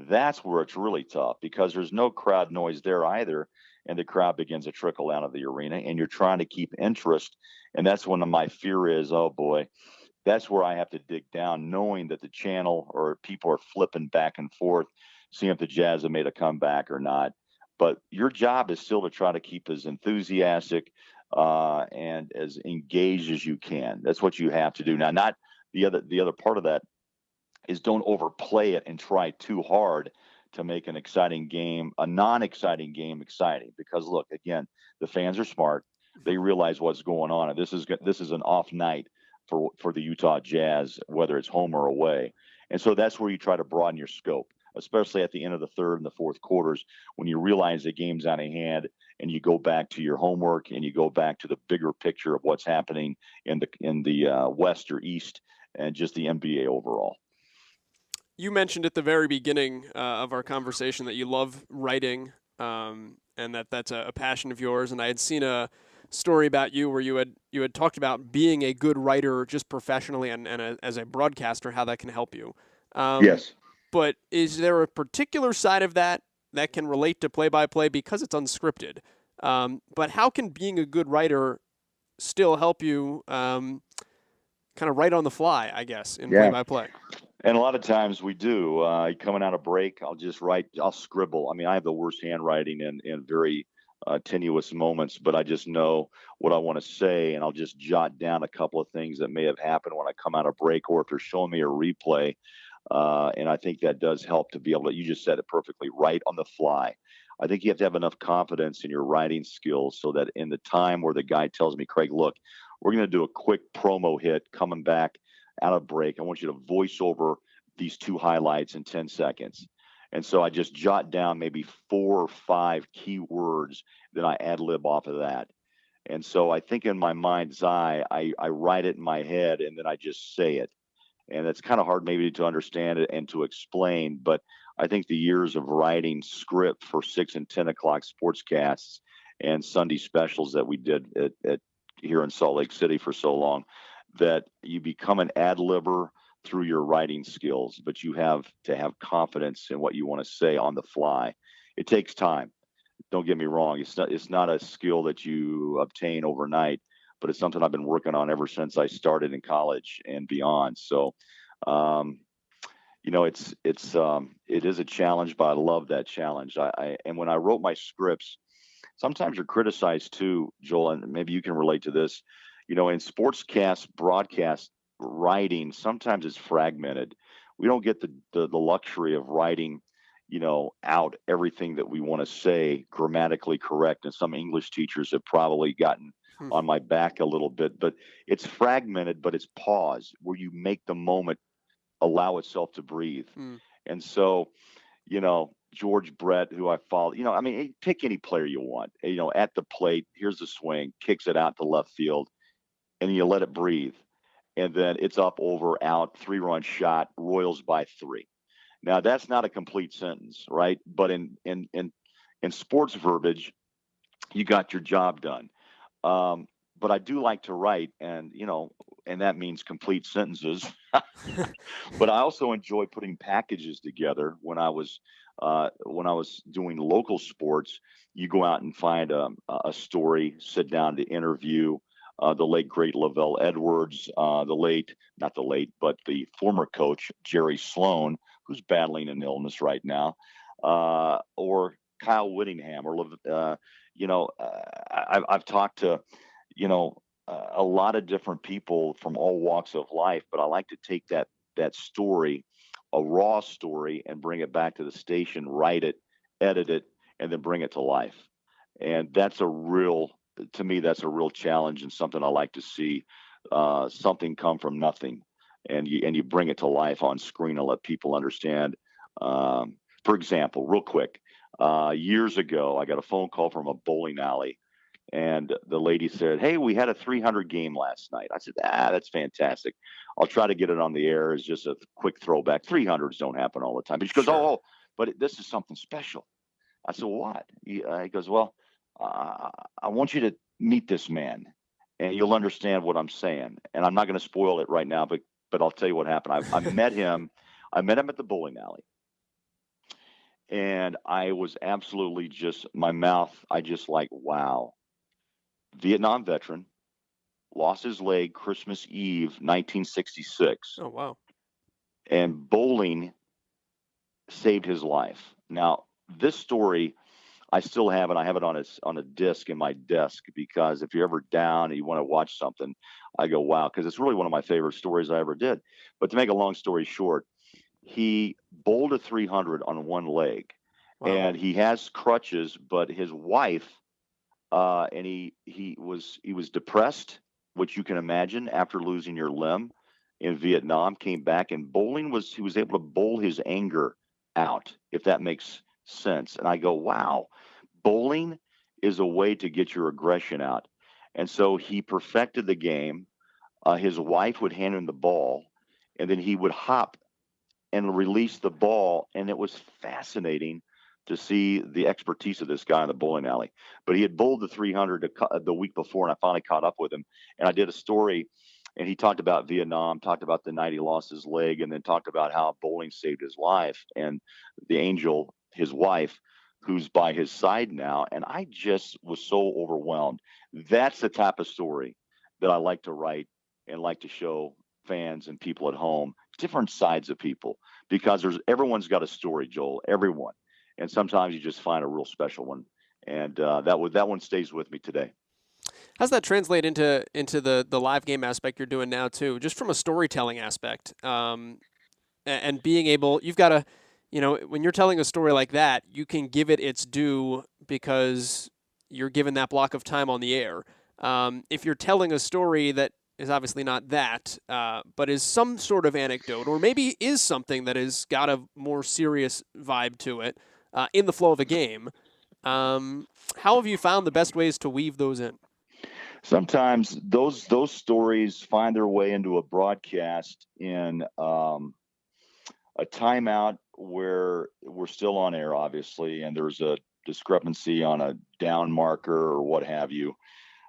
[SPEAKER 7] that's where it's really tough because there's no crowd noise there either. And the crowd begins to trickle out of the arena and you're trying to keep interest. And that's when my fear is, oh boy, that's where I have to dig down, knowing that the channel or people are flipping back and forth, seeing if the Jazz have made a comeback or not. But your job is still to try to keep as enthusiastic and as engaged as you can. That's what you have to do. Now, not the other part of that is don't overplay it and try too hard to make an exciting game, a non-exciting game, exciting. Because look, again, the fans are smart. They realize what's going on, and this is an off night for the Utah Jazz, whether it's home or away. And so that's where you try to broaden your scope, especially at the end of the third and the fourth quarters, when you realize the game's out of hand, and you go back to your homework and you go back to the bigger picture of what's happening in the West or East, and just the NBA overall.
[SPEAKER 5] You mentioned at the very beginning of our conversation that you love writing, and that's a passion of yours. And I had seen a story about you where you had talked about being a good writer just professionally and as a broadcaster, how that can help you.
[SPEAKER 7] Yes.
[SPEAKER 5] But is there a particular side of that can relate to play-by-play because it's unscripted? But how can being a good writer still help you kind of write on the fly, I guess, in play-by-play?
[SPEAKER 7] And a lot of times we do. Coming out of break, I'll scribble. I mean, I have the worst handwriting in very tenuous moments, but I just know what I want to say, and I'll just jot down a couple of things that may have happened when I come out of break, or if they're showing me a replay. And I think that does help to be able to, you just said it perfectly, write on the fly. I think you have to have enough confidence in your writing skills so that in the time where the guy tells me, Craig, look, we're going to do a quick promo hit coming back out of break. I want you to voice over these two highlights in 10 seconds. And so I just jot down maybe 4 or 5 key words, then I ad lib off of that. And so I think in my mind's eye, I write it in my head and then I just say it. And it's kind of hard maybe to understand it and to explain, but I think the years of writing script for 6 and 10 o'clock sportscasts and Sunday specials that we did at here in Salt Lake City for so long, that you become an ad-libber through your writing skills, but you have to have confidence in what you want to say on the fly. It takes time. Don't get me wrong. It's not a skill that you obtain overnight, but it's something I've been working on ever since I started in college and beyond. So, it is a challenge, but I love that challenge. And when I wrote my scripts, sometimes you're criticized too, Joel, and maybe you can relate to this. In sportscast broadcast writing, sometimes it's fragmented. We don't get the luxury of writing, out everything that we want to say grammatically correct. And some English teachers have probably gotten on my back a little bit, but it's fragmented, but it's paused where you make the moment allow itself to breathe. And so, George Brett, who I follow, pick any player you want, at the plate, here's the swing, kicks it out to left field, and you let it breathe. And then it's up, over, out, 3-run shot, Royals by 3. Now that's not a complete sentence, right? But in sports verbiage, you got your job done. But I do like to write, and that means complete sentences. But I also enjoy putting packages together. When I was doing local sports, you go out and find a story, sit down to interview the late, great Lavelle Edwards, the former coach, Jerry Sloan, who's battling an illness right now, or Kyle Whittingham, I've talked to, a lot of different people from all walks of life, but I like to take that story, a raw story, and bring it back to the station, write it, edit it, and then bring it to life. And that's to me, that's a real challenge and something I like to see, something come from nothing, and you bring it to life on screen and let people understand. For example, real quick, years ago, I got a phone call from a bowling alley, and the lady said, "Hey, we had a 300 game last night." I said, "That's fantastic. I'll try to get it on the air as just a quick throwback. 300s don't happen all the time." But she goes,
[SPEAKER 5] Sure.
[SPEAKER 7] "Oh, but this is something special." I said, "What?" He goes, "Well, I want you to meet this man, and you'll understand what I'm saying. And I'm not going to spoil it right now, but I'll tell you what happened. I met him. I met him at the bowling alley, and I was absolutely wow. Vietnam veteran, lost his leg Christmas Eve, 1966.
[SPEAKER 5] Oh, wow.
[SPEAKER 7] And bowling saved his life. Now, this story, I still have it. I have it on a disc in my desk, because if you're ever down and you want to watch something, I go, wow, because it's really one of my favorite stories I ever did. But to make a long story short, he bowled a 300 on one leg. Wow. And he has crutches, but his wife, and he was depressed, which you can imagine after losing your limb in Vietnam, came back, and he was able to bowl his anger out, if that makes sense. And I go, wow, bowling is a way to get your aggression out. And so he perfected the game. His wife would hand him the ball, and then he would hop and release the ball. And it was fascinating to see the expertise of this guy in the bowling alley. But he had bowled the 300 the week before, and I finally caught up with him. And I did a story, and he talked about Vietnam, talked about the night he lost his leg, and then talked about how bowling saved his life. And the angel, his wife, who's by his side now. And I just was so overwhelmed. That's the type of story that I like to write and like to show fans and people at home, different sides of people, because everyone's got a story, Joel, everyone. And sometimes you just find a real special one. And that one stays with me today.
[SPEAKER 5] How's that translate into the live game aspect you're doing now too, just from a storytelling aspect, and being able, you've got to, when you're telling a story like that, you can give it its due because you're given that block of time on the air. If you're telling a story that is obviously not that, but is some sort of anecdote, or maybe is something that has got a more serious vibe to it, in the flow of a game, how have you found the best ways to weave those in?
[SPEAKER 7] Sometimes those stories find their way into a broadcast in a timeout where we're still on air, obviously, and there's a discrepancy on a down marker or what have you.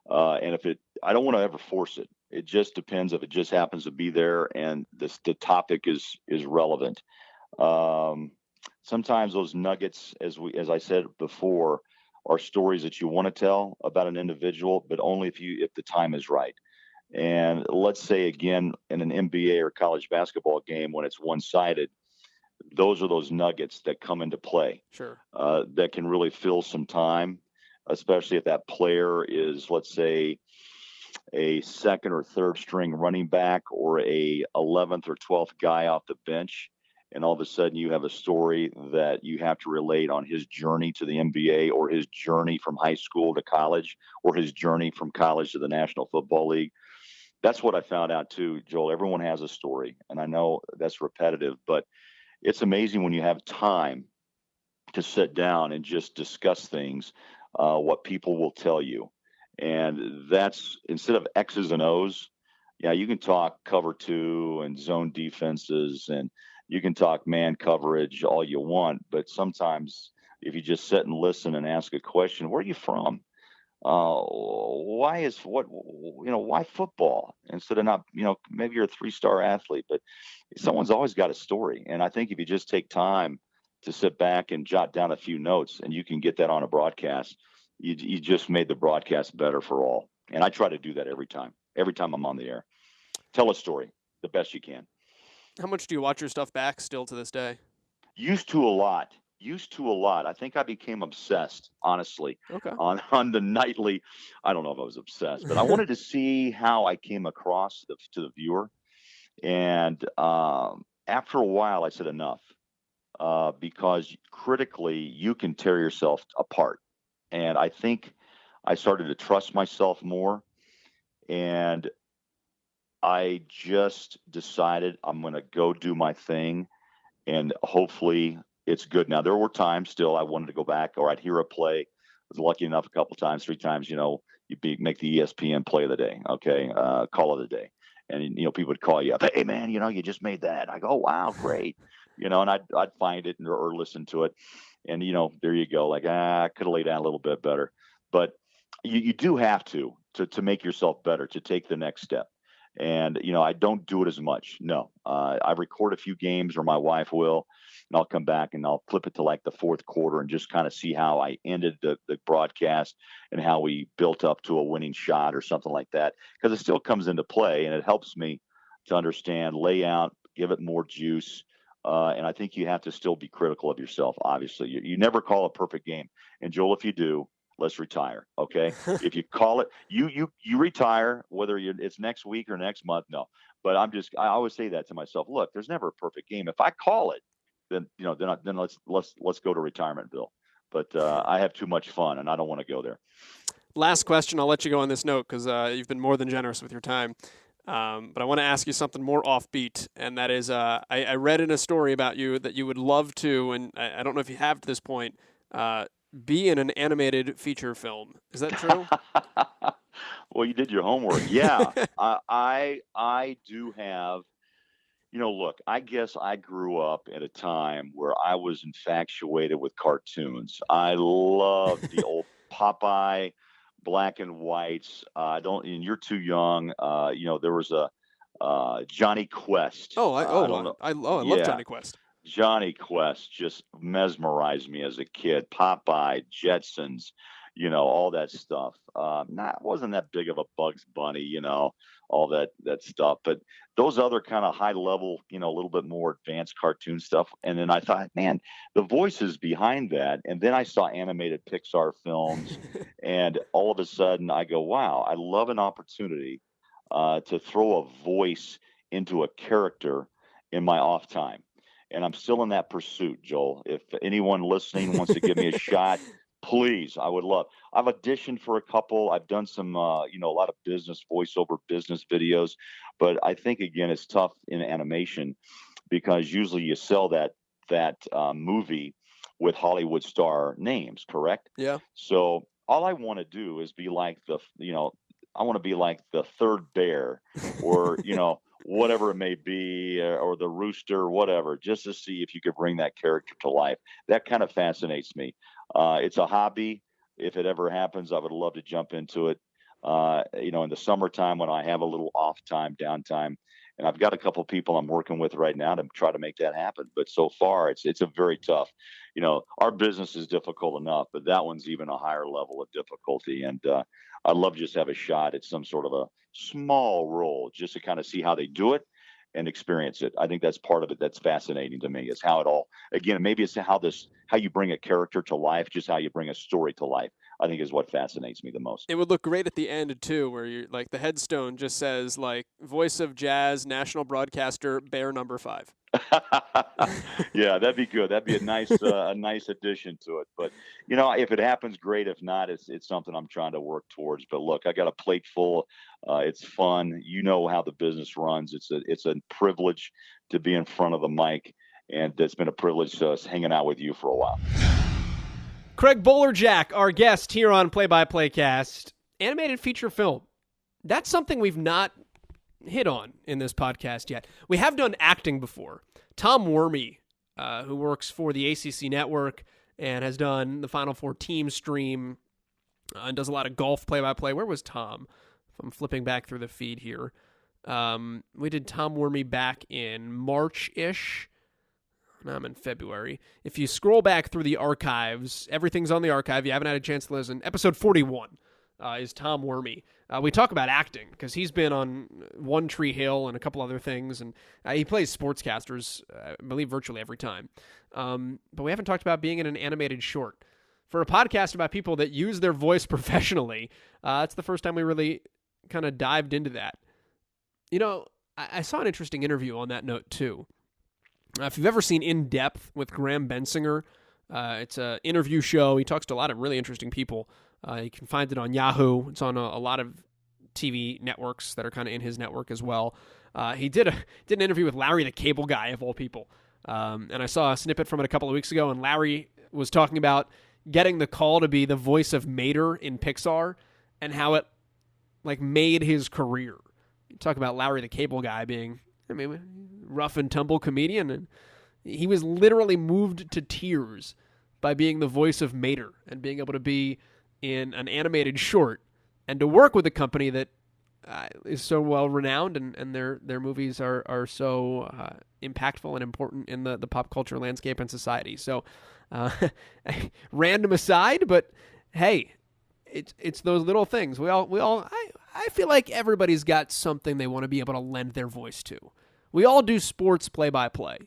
[SPEAKER 7] And I don't want to ever force it. It just depends if it just happens to be there and the topic is relevant. Sometimes those nuggets, as I said before, are stories that you want to tell about an individual, but only if the time is right. And let's say, again, in an NBA or college basketball game, when it's one-sided, those are those nuggets that come into play. Sure. That can really fill some time, especially if that player is, let's say, a second or third string running back or a 11th or 12th guy off the bench. And all of a sudden you have a story that you have to relate on his journey to the NBA, or his journey from high school to college, or his journey from college to the National Football League. That's what I found out too, Joel. Everyone has a story, and I know that's repetitive, but it's amazing when you have time to sit down and just discuss things, what people will tell you. And that's, instead of X's and O's, yeah, you can talk cover two and zone defenses, and you can talk man coverage all you want, but sometimes if you just sit and listen and ask a question, where are you from? Why football instead of not, maybe you're a 3-star athlete, but someone's always got a story. And I think if you just take time to sit back and jot down a few notes, and you can get that on a broadcast, you just made the broadcast better for all. And I try to do that every time I'm on the air. Tell a story the best you can.
[SPEAKER 5] How much do you watch your stuff back still to this day?
[SPEAKER 7] Used to a lot. I think I became obsessed, honestly,
[SPEAKER 5] Okay.
[SPEAKER 7] on the nightly. I don't know if I was obsessed, but I wanted to see how I came across to the viewer. And after a while, I said enough, because critically, you can tear yourself apart. And I think I started to trust myself more. And I just decided I'm going to go do my thing. And hopefully it's good. Now, there were times still I wanted to go back, or I'd hear a play. I was lucky enough a couple times, 3 times, make the ESPN play of the day, okay, call of the day. And, people would call you up, hey, man, you just made that. I go, oh, wow, great. And I'd find it or listen to it. And, there you go. Like, I could have laid down a little bit better. But you do have to make yourself better, to take the next step. And, I don't do it as much. No, I record a few games, or my wife will, and I'll come back and I'll flip it to like the fourth quarter and just kind of see how I ended the broadcast and how we built up to a winning shot or something like that. Because it still comes into play, and it helps me to understand, lay out, give it more juice. And I think you have to still be critical of yourself. Obviously, you never call a perfect game. And Joel, if you do, let's retire. Okay. If you call it, you retire, whether it's next week or next month. No, but I always say that to myself. Look, there's never a perfect game. If I call it, then let's go to retirement, Bill. But I have too much fun, and I don't want to go there.
[SPEAKER 5] Last question. I'll let you go on this note, because you've been more than generous with your time. But I want to ask you something more offbeat, and that is, I read in a story about you that you would love to, and I don't know if you have to this point, be in an animated feature film. Is that true?
[SPEAKER 7] Well, you did your homework. Yeah, I do have. Look, I guess I grew up at a time where I was infatuated with cartoons. I loved the old Popeye black and whites. And you're too young. There was a Johnny Quest.
[SPEAKER 5] I love Johnny Quest.
[SPEAKER 7] Johnny Quest just mesmerized me as a kid. Popeye, Jetsons, all that stuff. Wasn't that big of a Bugs Bunny, all that stuff. But those other kind of high level, a little bit more advanced cartoon stuff. And then I thought, man, the voices behind that. And then I saw animated Pixar films, and all of a sudden I go, wow, I love an opportunity to throw a voice into a character in my off time. And I'm still in that pursuit, Joel. If anyone listening wants to give me a shot, please, I would love. I've auditioned for a couple. I've done some, a lot of voiceover business videos. But I think, again, it's tough in animation, because usually you sell that movie with Hollywood star names, correct?
[SPEAKER 5] Yeah.
[SPEAKER 7] So all I want to do is be like I want to be like the third bear, or, whatever it may be, or the rooster, whatever, just to see if you could bring that character to life. That kind of fascinates me. It's a hobby. If it ever happens, I would love to jump into it. In the summertime, when I have a little off time, downtime, and I've got a couple of people I'm working with right now to try to make that happen. But so far, it's a very tough. Our business is difficult enough, but that one's even a higher level of difficulty. And I'd love to just have a shot at some sort of a small role, just to kind of see how they do it and experience it. I think that's part of it that's fascinating to me, is how it all, again, maybe it's how you bring a character to life, just how you bring a story to life, I think is what fascinates me the most.
[SPEAKER 5] It would look great at the end, too, where you're like, the headstone just says, like, voice of jazz, national broadcaster, bear number 5.
[SPEAKER 7] Yeah, that'd be good. That'd be a nice addition to it. But, if it happens, great. If not, it's something I'm trying to work towards. But look, I got a plate full. It's fun. You know how the business runs. It's a privilege to be in front of the mic, and it's been a privilege hanging out with you for a while.
[SPEAKER 5] Craig Bolerjack, our guest here on Play-by-Playcast. Animated feature film. That's something we've not hit on in this podcast yet. We have done acting before. Tom Wormy, who works for the ACC Network and has done the Final Four team stream and does a lot of golf play-by-play. Where was Tom? If I'm flipping back through the feed here. We did Tom Wormy back in March-ish. Now I'm in February. If you scroll back through the archives, everything's on the archive. You haven't had a chance to listen. Episode 41. is Tom Wormy. We talk about acting because he's been on One Tree Hill and a couple other things, and he plays sportscasters, I believe, virtually every time. But we haven't talked about being in an animated short. For a podcast about people that use their voice professionally, it's the first time we really kind of dived into that. You know, I saw an interesting interview on that note, too. If you've ever seen In Depth with Graham Bensinger, it's an interview show. He talks to a lot of really interesting people. You can find it on Yahoo. It's on a lot of TV networks that are kind of in his network as well. He did an interview with Larry the Cable Guy, of all people. And I saw a snippet from it a couple of weeks ago, and Larry was talking about getting the call to be the voice of Mater in Pixar and how it like made his career. You talk about Larry the Cable Guy being, rough and tumble comedian, and he was literally moved to tears by being the voice of Mater and being able to be in an animated short and to work with a company that is so well renowned and their movies are so impactful and important in the pop culture landscape and society. So random aside, but hey, it's those little things. I feel like everybody's got something they want to be able to lend their voice to. We all do sports play-by-play.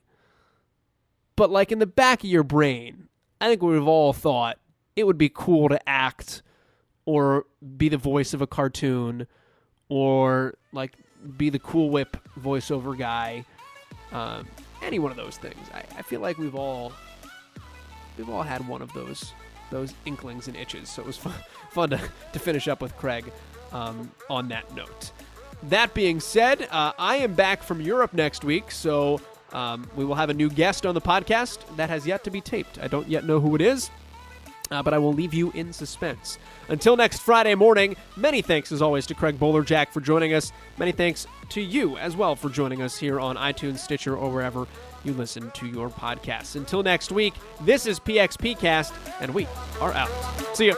[SPEAKER 5] But like in the back of your brain, I think we've all thought it would be cool to act or be the voice of a cartoon or like be the Cool Whip voiceover guy. Any one of those things. I feel like we've all had one of those inklings and itches. So it was fun to finish up with Craig on that note. That being said, I am back from Europe next week, so we will have a new guest on the podcast that has yet to be taped. I don't yet know who it is, but I will leave you in suspense. Until next Friday morning, many thanks as always to Craig Bolerjack for joining us. Many thanks to you as well for joining us here on iTunes, Stitcher, or wherever you listen to your podcasts. Until next week, this is PXPcast, and we are out. See ya.